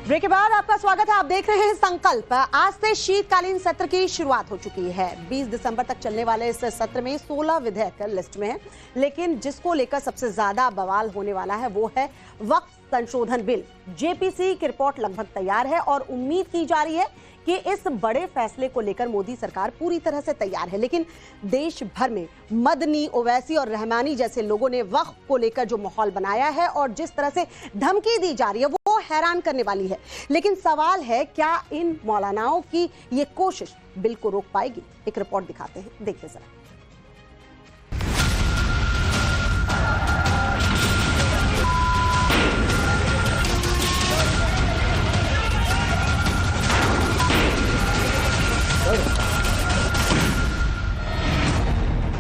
Break के बाद आपका स्वागत है। आप देख रहे हैं संकल्प। आज से शीतकालीन सत्र की शुरुआत हो चुकी है। 20 दिसंबर तक चलने वाले इस सत्र में 16 विधेयक लिस्ट में है, लेकिन जिसको लेकर सबसे ज्यादा बवाल होने वाला है वो है वक्फ संशोधन बिल। जेपीसी की रिपोर्ट लगभग तैयार है और उम्मीद की जा रही है कि इस बड़े फैसले को लेकर मोदी सरकार पूरी तरह से तैयार है। लेकिन देश भर में मदनी, ओवैसी और रहमानी जैसे लोगों ने वक्फ को लेकर जो माहौल बनाया है और जिस तरह से धमकी दी जा रही है वो हैरान करने वाली है। लेकिन सवाल है, क्या इन मौलानाओं की ये कोशिश बिल को रोक पाएगी? एक रिपोर्ट दिखाते हैं, देखिए जरा।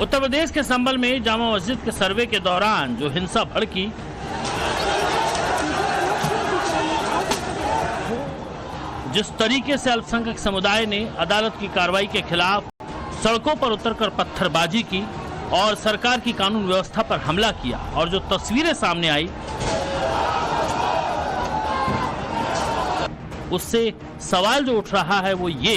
उत्तर प्रदेश के संभल में जामा मस्जिद के सर्वे के दौरान जो हिंसा भड़की, जिस तरीके से अल्पसंख्यक समुदाय ने अदालत की कार्रवाई के खिलाफ सड़कों पर उतरकर पत्थरबाजी की और सरकार की कानून व्यवस्था पर हमला किया, और जो तस्वीरें सामने आई उससे सवाल जो उठ रहा है वो ये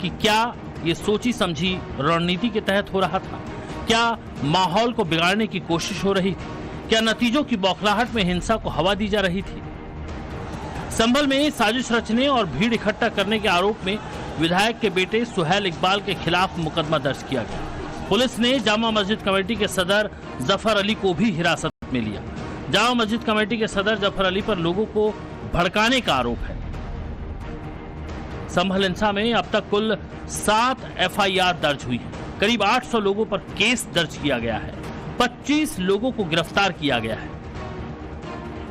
कि क्या ये सोची समझी रणनीति के तहत हो रहा था? क्या माहौल को बिगाड़ने की कोशिश हो रही थी? क्या नतीजों की बौखलाहट में हिंसा को हवा दी जा रही थी? संभल में साजिश रचने और भीड़ इकट्ठा करने के आरोप में विधायक के बेटे सुहेल इकबाल के खिलाफ मुकदमा दर्ज किया गया। पुलिस ने जामा मस्जिद कमेटी के सदर जफर अली को भी हिरासत में लिया। जामा मस्जिद कमेटी के सदर जफर अली पर लोगों को भड़काने का आरोप है। संभल हिंसा में अब तक कुल 7 एफआईआर दर्ज हुई है। करीब 800 लोगों पर केस दर्ज किया गया है। 25 लोगों को गिरफ्तार किया गया है।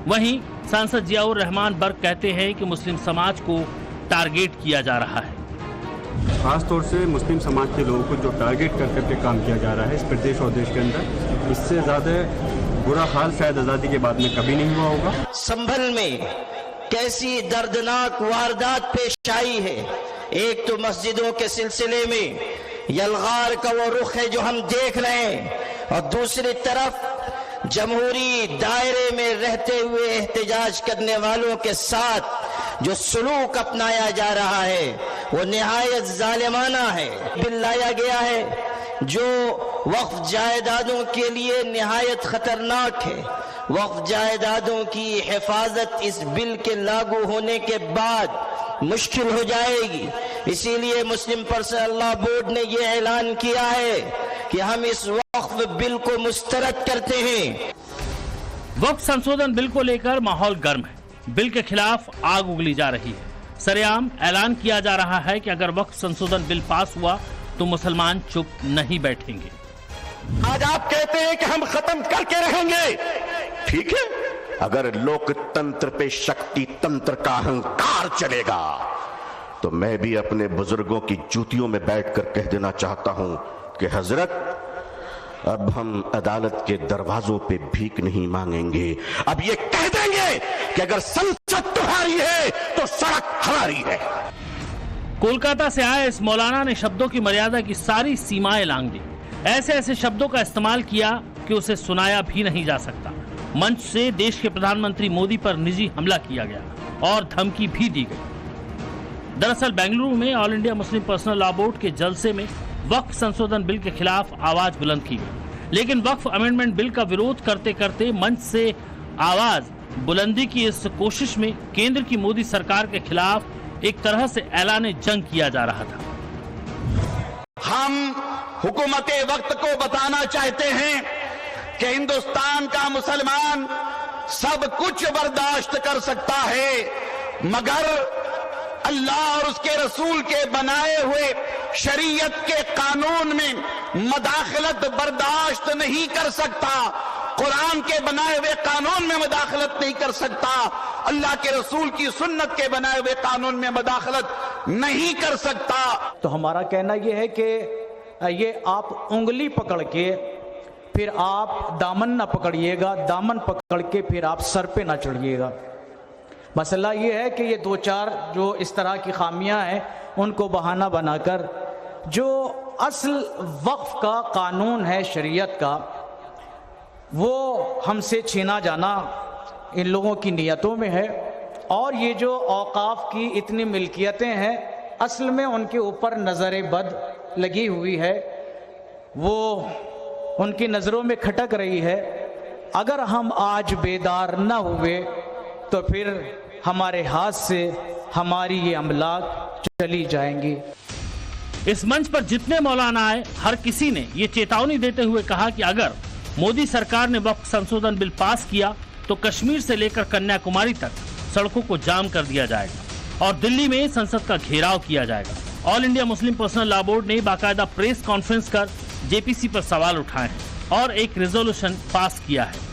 वहीं सांसद जियाउर रहमान बर्क कहते हैं कि मुस्लिम समाज को टारगेट किया जा रहा है। खासतौर से मुस्लिम समाज के लोगों को जो टारगेट कर करके काम किया जा रहा है इस प्रदेश और देश के अंदर, इससे ज्यादा बुरा हाल शायद आजादी के बाद में कभी नहीं हुआ होगा। संभल में कैसी दर्दनाक वारदात पेश आई है। एक तो मस्जिदों के सिलसिले में यलगार का वो रुख है जो हम देख रहे हैं, और दूसरी तरफ जमहूरी दायरे में रहते हुए एहतजाज करने वालों के साथ जो सलूक अपनाया जा रहा है वो निहायत जालिमाना है। बिल लाया गया है जो वक्फ जायदादों के लिए निहायत खतरनाक है। वक्फ जायदादों की हिफाजत इस बिल के लागू होने के बाद मुश्किल हो जाएगी। इसीलिए मुस्लिम पर्सनल लॉ बोर्ड ने यह ऐलान किया है कि हम इस वक्फ बिल को मुस्तरद करते हैं। वक्फ संशोधन बिल को लेकर माहौल गर्म है। बिल के खिलाफ आग उगली जा रही है। सरेआम ऐलान किया जा रहा है कि अगर वक्फ संशोधन बिल पास हुआ तो मुसलमान चुप नहीं बैठेंगे। आज आप कहते हैं कि हम खत्म करके रहेंगे, ठीक है। अगर लोकतंत्र पे शक्ति तंत्र का अहंकार चलेगा तो मैं भी अपने बुजुर्गों की जूतियों में बैठकर कह देना चाहता हूं कि हजरत, अब हम अदालत के दरवाजों पे भीख नहीं मांगेंगे। अब ये कह देंगे कि अगर संसद तुम्हारी है तो सड़क हमारी है। कोलकाता से आए इस मौलाना ने शब्दों की मर्यादा की सारी सीमाएं लांघ दी। ऐसे ऐसे शब्दों का इस्तेमाल किया कि उसे सुनाया भी नहीं जा सकता। मंच से देश के प्रधानमंत्री मोदी पर निजी हमला किया गया और धमकी भी दी गई। दरअसल बेंगलुरु में all India Muslim personal law board के जलसे में वक्फ संशोधन बिल के खिलाफ आवाज बुलंद की गई, लेकिन वक्फ अमेंडमेंट बिल का विरोध करते करते मंच से आवाज बुलंदी की इस कोशिश में केंद्र की मोदी सरकार के खिलाफ एक तरह से ऐलान जंग किया जा रहा था। हम हुकूमत वक्त को बताना चाहते हैं कि हिंदुस्तान का मुसलमान सब कुछ बर्दाश्त कर सकता है, मगर अल्लाह और उसके रसूल के बनाए हुए शरीयत के कानून में मदाखलत बर्दाश्त नहीं कर सकता। कुरान के बनाए हुए कानून में मदाखलत नहीं कर सकता। अल्लाह के रसूल की सुन्नत के बनाए हुए कानून में मदाखलत नहीं कर सकता। तो हमारा कहना यह है कि ये आप उंगली पकड़ के फिर आप दामन ना पकड़िएगा, दामन पकड़ के फिर आप सर पे ना चढ़िएगा। मसला ये है कि ये 2-4 जो इस तरह की खामियां हैं उनको बहाना बनाकर जो असल वक्फ का कानून है शरीयत का, वो हमसे छीना जाना इन लोगों की नीयतों में है और ये जो औकाफ की इतनी मिल्कियतें हैं, असल में उनके ऊपर नज़र बद लगी हुई है, वो उनकी नज़रों में खटक रही है। अगर हम आज बेदार न हुए तो फिर हमारे हाथ से हमारी ये अमलाक चली जाएंगी। इस मंच पर जितने मौलाना आए, हर किसी ने ये चेतावनी देते हुए कहा कि अगर मोदी सरकार ने वक्फ संशोधन बिल पास किया तो कश्मीर से लेकर कन्याकुमारी तक सड़कों को जाम कर दिया जाएगा और दिल्ली में संसद का घेराव किया जाएगा। All India Muslim personal law board ने बाकायदा प्रेस कॉन्फ्रेंस कर जेपीसी पर सवाल उठाए हैं और एक रिजोल्यूशन पास किया है।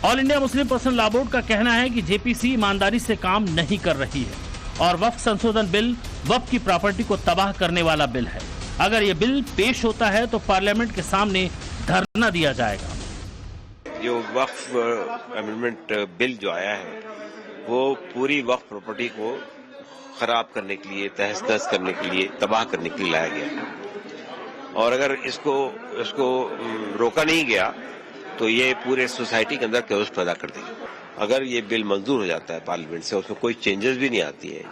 All India Muslim personal law board का कहना है कि जेपीसी ईमानदारी से काम नहीं कर रही है और वक्फ संशोधन बिल वक्फ की प्रॉपर्टी को तबाह करने वाला बिल है। अगर ये बिल पेश होता है तो पार्लियामेंट के सामने धरना दिया जाएगा। जो वक्फ अमेंडमेंट बिल जो आया है वो पूरी वक्फ प्रॉपर्टी को खराब करने के लिए, तहस नहस करने के लिए, तबाह करने के लिए लाया गया है और अगर इसको रोका नहीं गया तो ये पूरे सोसाइटी के अंदर कैओस पैदा कर देगा। अगर ये बिल मंजूर हो जाता है पार्लियामेंट से, उसमें कोई चेंजेस भी नहीं आती है,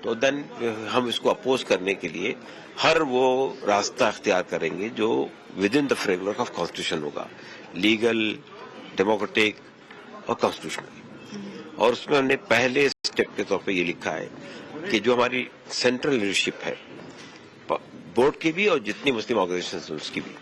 तो देन हम इसको अपोज करने के लिए हर वो रास्ता अख्तियार करेंगे जो with in the framework of constitution होगा, लीगल, डेमोक्रेटिक और कॉन्स्टिट्यूशनल। और उसमें हमने पहले स्टेप के तौर पे ये लिखा है कि जो हमारी सेंट्रल लीडरशिप है बोर्ड की भी और जितनी मुस्लिम ऑर्गेनाइजेशन है उसकी भी,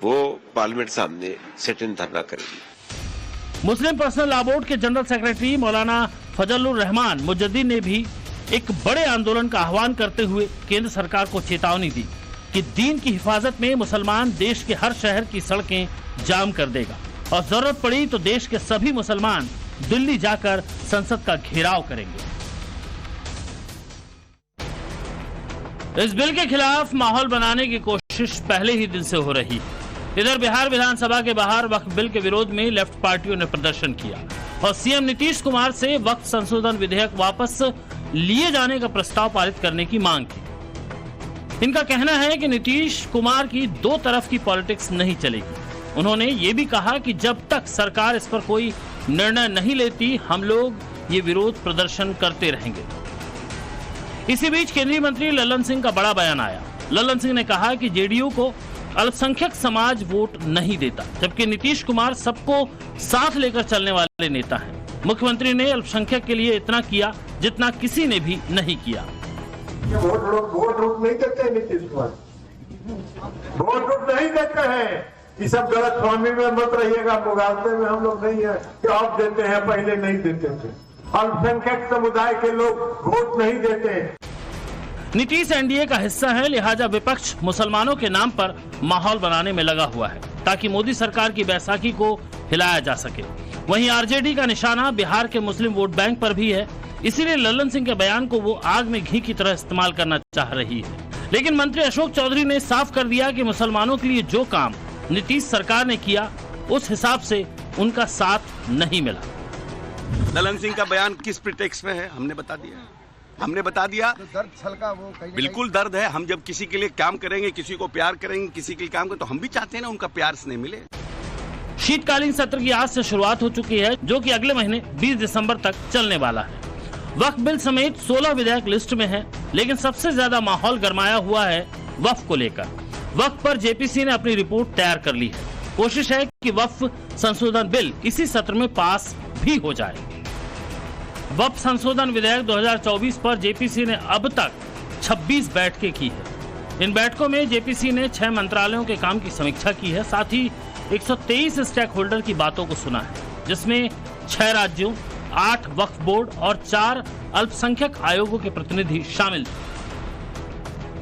वो पार्लियामेंट सामने सिट इन धरना करेगी। मुस्लिम पर्सनल लॉ बोर्ड के जनरल सेक्रेटरी मौलाना फजलुर रहमान मुजद्दिद ने भी एक बड़े आंदोलन का आह्वान करते हुए केंद्र सरकार को चेतावनी दी कि दीन की हिफाजत में मुसलमान देश के हर शहर की सड़कें जाम कर देगा और जरूरत पड़ी तो देश के सभी मुसलमान दिल्ली जाकर संसद का घेराव करेंगे। इस बिल के खिलाफ माहौल बनाने की कोशिश पहले ही दिन से हो रही है। इधर बिहार विधानसभा के बाहर वक्फ बिल के विरोध में लेफ्ट पार्टियों ने प्रदर्शन किया और सीएम नीतीश कुमार से वक्फ संशोधन विधेयक वापस लिए जाने का प्रस्ताव पारित करने की मांग की। इनका कहना है कि नीतीश कुमार की दो तरफ की पॉलिटिक्स नहीं चलेगी। उन्होंने ये भी कहा कि जब तक सरकार इस पर कोई निर्णय नहीं लेती हम लोग ये विरोध प्रदर्शन करते रहेंगे। इसी बीच केंद्रीय मंत्री लल्लन सिंह का बड़ा बयान आया। लल्लन सिंह ने कहा कि जेडीयू को अल्पसंख्यक समाज वोट नहीं देता, जबकि नीतीश कुमार सबको साथ लेकर चलने वाले नेता हैं। मुख्यमंत्री ने अल्पसंख्यक के लिए इतना किया जितना किसी ने भी नहीं किया। वोट नहीं देते हैं नीतीश कुमार, वोट नहीं देते हैं। ये सब गलत फहमी में मत रहिएगा, मुगालते में हम लोग नहीं है कि आप देते हैं, पहले नहीं देते थे। अल्पसंख्यक समुदाय के लोग वोट नहीं देते। नीतीश एनडीए का हिस्सा है, लिहाजा विपक्ष मुसलमानों के नाम पर माहौल बनाने में लगा हुआ है ताकि मोदी सरकार की बैसाखी को हिलाया जा सके। वहीं आरजेडी का निशाना बिहार के मुस्लिम वोट बैंक पर भी है, इसीलिए लल्लन सिंह के बयान को वो आग में घी की तरह इस्तेमाल करना चाह रही है। लेकिन मंत्री अशोक चौधरी ने साफ कर दिया कि मुसलमानों के लिए जो काम नीतीश सरकार ने किया उस हिसाब से उनका साथ नहीं मिला। लल्लन सिंह का बयान किस प्रिटेक्स्ट में है हमने बता दिया, दर्द छलका वो बिल्कुल दर्द है। हम जब किसी के लिए काम करेंगे, किसी को प्यार करेंगे, किसी के लिए काम करेंगे तो हम भी चाहते हैं ना उनका प्यार स्नेह मिले। शीतकालीन सत्र की आज से शुरुआत हो चुकी है जो कि अगले महीने 20 दिसंबर तक चलने वाला है। वक्फ बिल समेत 16 विधेयक लिस्ट में है, लेकिन सबसे ज्यादा माहौल गरमाया हुआ है वक्फ को लेकर। वक्फ पर जेपीसी ने अपनी रिपोर्ट तैयार कर ली है। कोशिश है कि वक्फ संशोधन बिल इसी सत्र में पास भी हो जाए। वक्फ संशोधन विधेयक 2024 पर जेपीसी ने अब तक 26 बैठकें की है। इन बैठकों में जेपीसी ने 6 मंत्रालयों के काम की समीक्षा की है, साथ ही 123 स्टेक होल्डर की बातों को सुना है, जिसमें 6 राज्यों, 8 वक्फ बोर्ड और 4 अल्पसंख्यक आयोगों के प्रतिनिधि शामिल थे।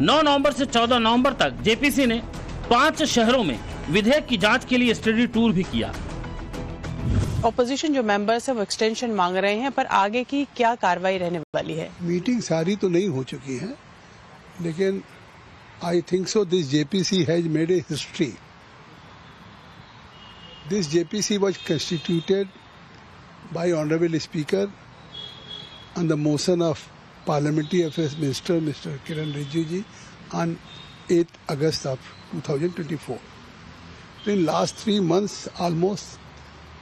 9 नवंबर से 14 नवंबर तक जेपीसी ने 5 शहरों में विधेयक की जांच के लिए स्टडी टूर भी किया। ऑपोजिशन जो मेंबर्स है वो एक्सटेंशन मांग रहे हैं, पर आगे की क्या कार्रवाई रहने वाली है? मीटिंग सारी तो नहीं हो चुकी है, लेकिन I think so this JPC has made a history. This JPC was constituted by honourable speaker on the motion of parliamentary affairs minister mister Kiren Rijiju ji on 8 August of 2024. In last 3 months almost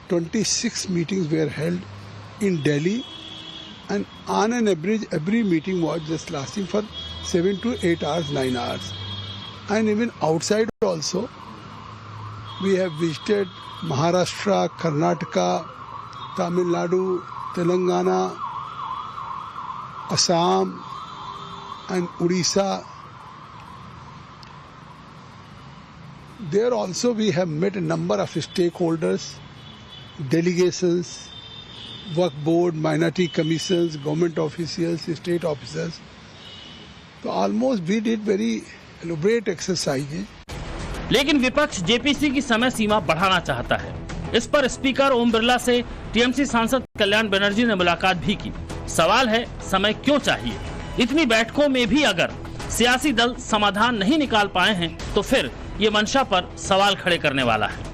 26 meetings were held in Delhi and on an average, every meeting was just lasting for 7 to 8 hours, 9 hours. And even outside also, we have visited Maharashtra, Karnataka, Tamil Nadu, Telangana, Assam, and Odisha. There also we have met a number of stakeholders, delegations, work board, minority commissions, government officials, state officers. So almost we did very elaborate exercise. लेकिन विपक्ष JPC की समय सीमा बढ़ाना चाहता है। इस पर speaker Om Birla से टीएमसी सांसद कल्याण बनर्जी ने मुलाकात भी की। सवाल है, समय क्यों चाहिए? इतनी बैठकों में भी अगर सियासी दल समाधान नहीं निकाल पाए हैं तो फिर ये मंशा पर सवाल खड़े करने वाला है।